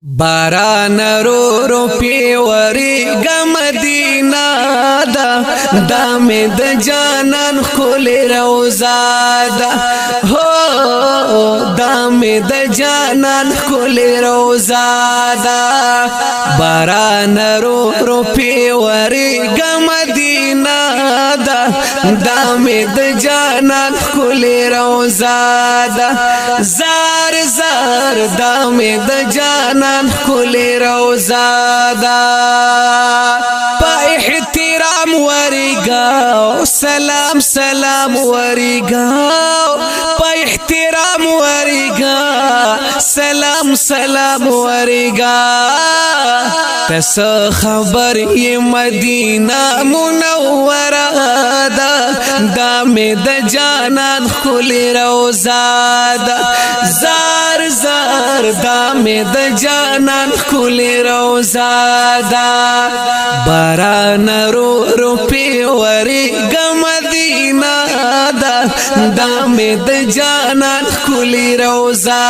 باران رو رو پیوری مدینہ دا میں د جانان خل روزا دا ہو دا میں د جانان خل روزا دا باران رو رو پیوری مدینہ دا میں د جانان خل روزا دا زار زار دا میں د جانان خل روزا دا پا احترام ورگاو سلام سلام ورگاو پا احترام ورگاو سلام سلام ورگاو تس خبر یہ مدینہ منورہ دا میں د جانان خل روزا دا زار زار دا میں د جانان خل روزا دا باران رو رو پیوری مدینہ دا میں د جانان خل روزا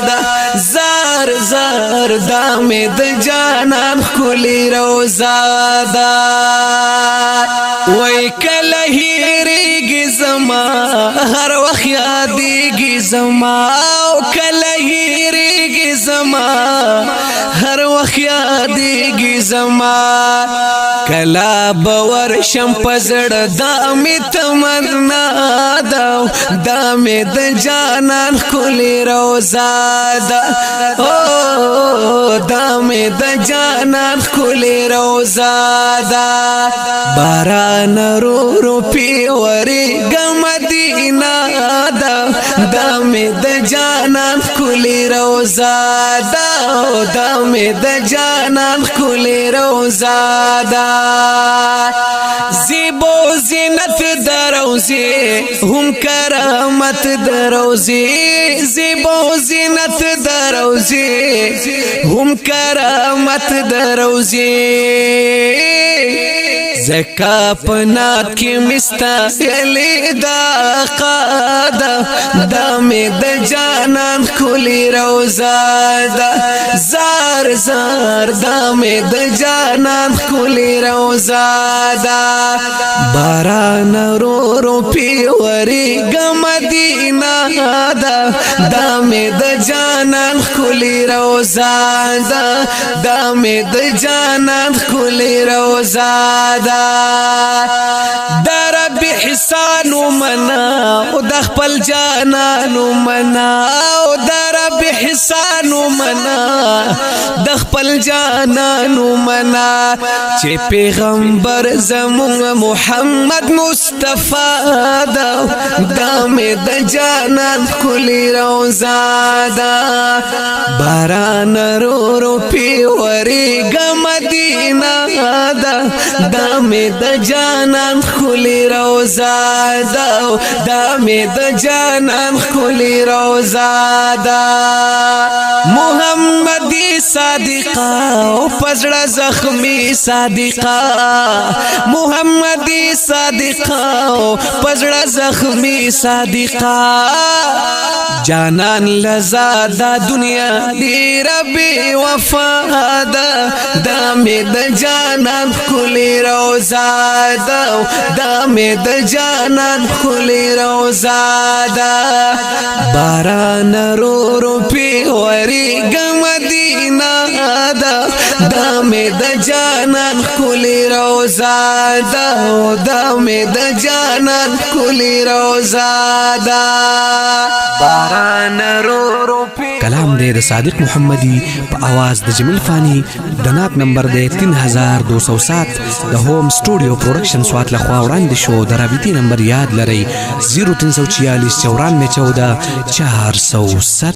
دا زار زار دا میں د جانان خل روزا دا وای کله هیریږي زما هر وخت یادېږي زما او کله هیریږي زما هر وخت یادېږي زما کلا باور شم پزړه دا می تمنا دا می د جانان خل روزا دا او دا می د جانان خل روزا دا باران رو رو پیوری مدینہ دا می د جانان خل روزا دا می د جانان خل روزا دا زیبو زینت دروزی هم کرامت دروزی زیبو زینت دروزی هم کرامت دروزی زکا پنات کی مستقلی دا قادا دا میں د جانان خل روزا دا زار زار دا میں د جانان خل روزا دا باران رو رو پیوری مدینہ دا میں د جانان خل روزا دا میں د جانان خل روزا دا در رب حسان منا او د خپل جانان منا او در رب حسان منا د خپل جانان منا چې پیغمبر زمون محمد مصطفی دا مې د جانان خل روزا دا باران رو رو پیوری مدینہ دا میں د جانان خل روزا دا میں د جانان خل روزا دا محمدی صادقہ او پزړه زخمی صادقہ محمدی صادقہ او پزړه زخمی صادقہ جانان لزادا دنیا دی ربی وفا دا میں د جانان خل روزا دا میں د جانان خل روزا دا باران رو رو پیوری مدینہ دا میں د جانان خل روزا دا میں د جانان خل روزا دا باران رو رو کلام دے د صادق محمدی په आवाज د جمیل فانی د نات نمبر دے 3207 د ہوم سټوډیو پروډکشن سوات لخوا وړاندې شو د رابطي نمبر یاد لرئ 0346 9414 407